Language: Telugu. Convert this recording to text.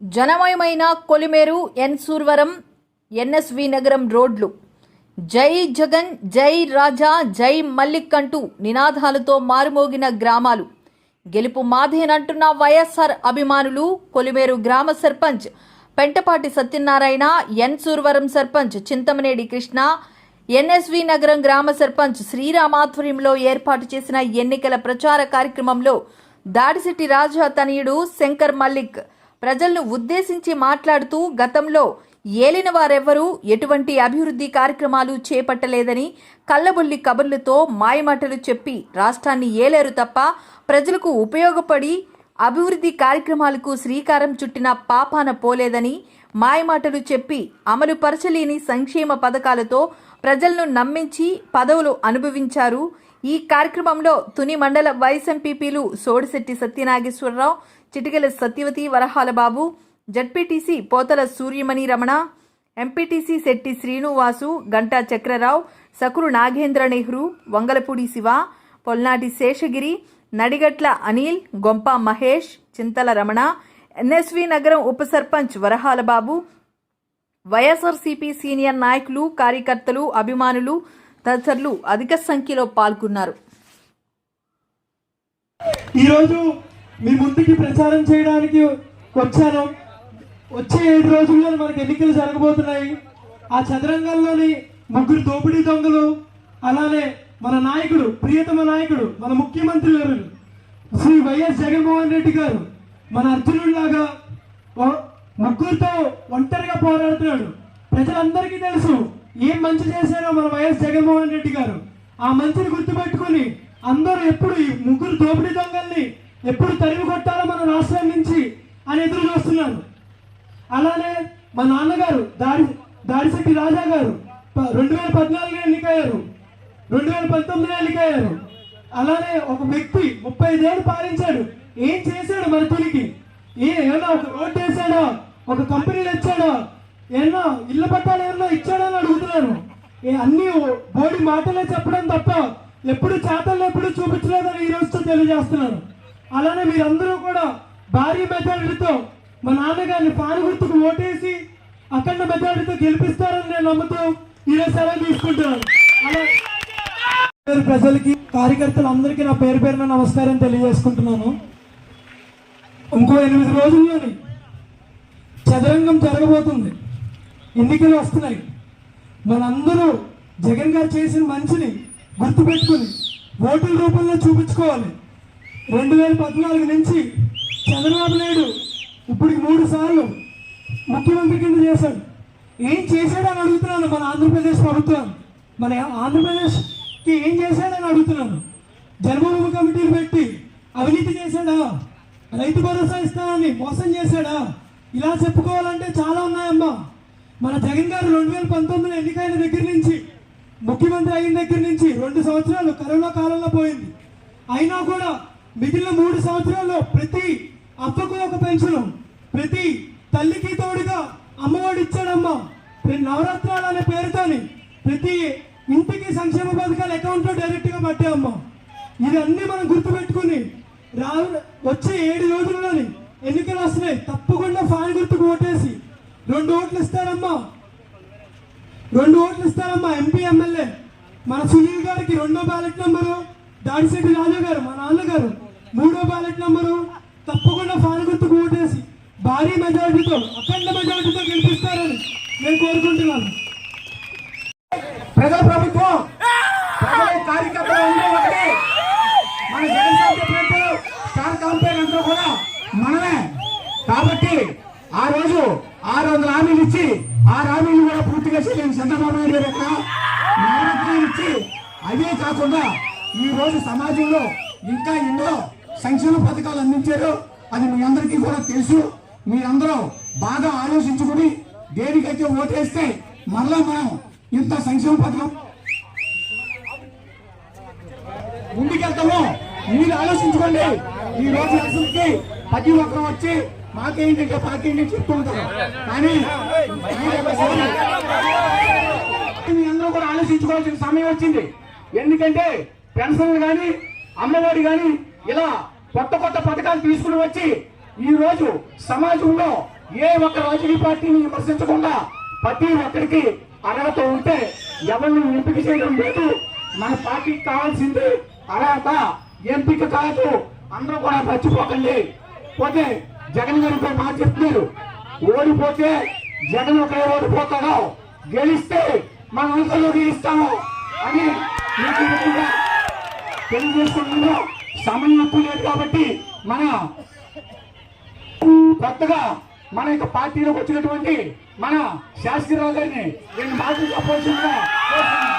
జనమయమైన కొలిమేరు ఎన్ సూర్వరం ఎన్ఎస్వి నగరం రోడ్లు జై జగన్ జై రాజా జై మల్లిక్ అంటూ నినాదాలతో మారుమోగిన గ్రామాలు. గెలుపు మాదేనంటున్న వైఎస్ఆర్ అభిమానులు. కొలిమేరు గ్రామ సర్పంచ్ పెంటపాటి సత్యనారాయణ, ఎన్ సూర్వరం సర్పంచ్ చింతమనేడి కృష్ణ, ఎన్ఎస్వి నగరం గ్రామ సర్పంచ్ శ్రీరామ్ ఆధ్వర్యంలో ఏర్పాటు చేసిన ఎన్నికల ప్రచార కార్యక్రమంలో దాడిశెట్టి రాజా తనయుడు శంకర్ మల్లిక్ ప్రజలను ఉద్దేశించి మాట్లాడుతూ గతంలో ఏలిన వారెవ్వరూ ఎటువంటి అభివృద్ధి కార్యక్రమాలు చేపట్టలేదని, కల్లబొల్లి కబుర్లతో మాయమాటలు చెప్పి రాష్ట్రాన్ని ఏలేరు తప్ప ప్రజలకు ఉపయోగపడి అభివృద్ధి కార్యక్రమాలకు శ్రీకారం చుట్టిన పాపాన పోలేదని, మాయమాటలు చెప్పి అమలు పరచలేని సంక్షేమ పథకాలతో ప్రజలను నమ్మించి పదవులు అనుభవించారు. ఈ కార్యక్రమంలో తుని మండల వైస్ ఎంపీపీలు సోడిశెట్టి సత్యనాగేశ్వరరావు, చిటికెల సత్యవతి వరహాలబాబు, జడ్పీటీసీ పోతల సూర్యమణి రమణ, ఎంపీటీసీ శెట్టి శ్రీనువాసు, గంటా చక్రరావు, సకురు నాగేంద్ర నెహ్రూ, వంగలపూడి శివ, పొల్నాటి శేషగిరి, నడిగట్ల అనిల్, గొంప మహేష్, చింతల రమణ, ఎన్ఎస్వి నగరం ఉప సర్పంచ్ వరహాలబాబు, వైఎస్ఆర్సీపీ సీనియర్ నాయకులు, కార్యకర్తలు, అభిమానులు తదితరులు అధిక సంఖ్యలో పాల్గొన్నారు. ఈరోజు మీ ముందుకి ప్రచారం చేయడానికి వచ్చాను. వచ్చే 7 రోజుల్లో మనకు ఎన్నికలు జరగబోతున్నాయి. ఆ చదరంగంలోని ముగ్గురు దోపిడీ దొంగలు, అలానే మన నాయకుడు, ప్రియతమ నాయకుడు, మన ముఖ్యమంత్రి గారు శ్రీ వైఎస్ జగన్మోహన్ రెడ్డి గారు మన అర్జునుడిలాగా ముగ్గురితో ఒంటరిగా పోరాడుతున్నాడు. ప్రజలందరికీ తెలుసు ఏం మంచి చేశారో మన వైఎస్ జగన్మోహన్ రెడ్డి గారు. ఆ మంచిని గుర్తుపెట్టుకుని అందరూ ఎప్పుడు ఈ ముగ్గురు దోపిడీ దొంగల్ని ఎప్పుడు తరిమి కొట్టాలో మన రాష్ట్రం నుంచి అని ఎదురు చూస్తున్నారు. అలానే మా నాన్నగారు దాడిశెట్టి రాజా గారు 2014 ఎన్నికయ్యారు, 2019 ఎన్నికయ్యారు. అలానే ఒక వ్యక్తి 35 ఏళ్ళు పాలించాడు. ఏం చేశాడు మన తునికి? ఏమన్నా ఒక రోడ్డు వేసాడా, ఒక కంపెనీలు ఇచ్చాడా, ఏమన్నా ఇళ్ల పట్టాలు ఏమన్నా ఇచ్చాడా అని అడుగుతున్నాను. అన్ని బోడి మాటలే చెప్పడం తప్ప ఎప్పుడు చేతల్లో ఎప్పుడు చూపించలేదని ఈ రోజుతో తెలియజేస్తున్నాను. అలానే మీరందరూ కూడా భారీ మెజారిటీతో మా నాన్నగారిని పాను గుర్తుకు ఓటేసి అఖండ మెజారిటీతో గెలిపిస్తారని నేను నమ్ముతూ ఈరోజు సెలవు తీసుకుంటున్నాను. అలా ప్రజలకి, కార్యకర్తలందరికీ నా పేరు పేరున నమస్కారం తెలియజేసుకుంటున్నాను. ఇంకో 8 రోజుల్లోని చదరంగం జరగబోతుంది. ఎన్నికలు వస్తున్నాయి. మనందరూ జగన్ గారు చేసిన మంచిని గుర్తుపెట్టుకుని ఓటుల రూపంలో చూపించుకోవాలి. 2014 నుంచి చంద్రబాబు నాయుడు ఇప్పటికి 3 సార్లు ముఖ్యమంత్రి కింద చేశాడు. ఏం చేశాడని అడుగుతున్నాను. మన ఆంధ్రప్రదేశ్ ప్రభుత్వం, మన ఆంధ్రప్రదేశ్కి ఏం చేశాడని అడుగుతున్నాను. జన్మభూమి కమిటీలు పెట్టి అవినీతి చేశాడా? రైతు భరోసా ఇస్తానని మోసం చేశాడా? ఇలా చెప్పుకోవాలంటే చాలా ఉన్నాయమ్మా. మన జగన్ గారు 2019 ఎన్నికైన దగ్గర నుంచి, ముఖ్యమంత్రి అయిన దగ్గర నుంచి 2 సంవత్సరాలు కరోనా కాలంలో పోయింది. అయినా కూడా మిగిలిన 3 సంవత్సరాల్లో ప్రతి అప్పకు ఒక పెన్షన్, ప్రతి తల్లికి తోడుగా అమ్మఒడి ఇచ్చాడమ్మా. నవరత్నాలు అనే పేరుతోని ప్రతి ఇంటికి సంక్షేమ పథకాలు అకౌంట్లో డైరెక్ట్గా పట్టామమ్మా. ఇవన్నీ మనం గుర్తుపెట్టుకుని వచ్చే 7 రోజుల్లోని ఎన్నికలు వస్తున్నాయి. తప్పకుండా ఫ్యాన్ గుర్తుకు ఓటేసి 2 ఓట్లు ఇస్తారమ్మా. 2 ఓట్లు ఇస్తారమ్మా. ఎంపీ, ఎమ్మెల్యే మన సునీల్ గారికి 2వ బ్యాలెట్ నెంబరు, దాడిశెట్టి రాజా గారు మా నాన్నగారు 3వ బ్యాలెట్ నెంబరు. తప్పకుండా ఫ్యాన్ గుర్తుకు ఓటేసి భారీ మెజారిటీతో, అఖండ మెజారిటీతో గెలిపిస్తారని నేను కోరుకుంటున్నాను. ప్రజల ప్రభుత్వం, ప్రజల కార్యకర్తలు ఒకటి. మన జగన్ సార్ చెప్పినట్టు స్టార్ కాంపైన్ అంతా కూడా మనమే. కాబట్టి ఆ రోజు 600 హామీలు ఇచ్చి 6 హామీలు కూడా పూర్తిగా చేయలేని చంద్రబాబు నాయుడు గారి యొక్క నవరత్నాలు ఇచ్చి, అవే కాకుండా ఈ రోజు సమాజంలో ఇంకా ఎన్నో సంక్షేమ పథకాలు అందించారు. అది మీ అందరికీ కూడా తెలుసు. మీరందరూ బాగా ఆలోచించుకుని దేనికైతే ఓటేస్తే మరలా మనం ఇంత సంక్షేమ పథకం ముందుకెళ్తాము. మీరు ఆలోచించుకోండి. ఈ రోజు అసలుకి ప్రతి ఒక్కరు వచ్చి మాకేంటంటే పాకేంటి చెప్తూ ఉంటారు. కానీ మీ అందరూ కూడా ఆలోచించుకోవాల్సిన సమయం వచ్చింది. ఎందుకంటే పెన్షన్లు కానీ, అమ్మఒడి కానీ ఇలా కొత్త కొత్త పథకాలు తీసుకుని వచ్చి ఈ రోజు సమాజంలో ఏ ఒక్క రాజకీయ పార్టీని విమర్శించకుండా ప్రతి ఒక్కరికి అర్హత ఉంటే ఎవరిని ఎంపిక చేయడం లేదు. మన పార్టీకి కావాల్సింది అర్హత, ఎంపిక కాదు. అందరూ కూడా మర్చిపోకండి. పోతే జగన్ గారితో మాట చెప్తున్నారు, ఓడిపోతే జగన్ ఒకరే ఓడిపోతాడో, గెలిస్తే మన మనసులో గెలుస్తాము అని మీకు విధంగా తెలియజేస్తున్నాను. సమయం ఎక్కువ లేదు కాబట్టి మన కొత్తగా మన యొక్క పార్టీలోకి వచ్చినటువంటి మన శాస్త్రిరావు గారిని 2 మాటలు చెప్పవలసిందిగా కోరుతున్నాను.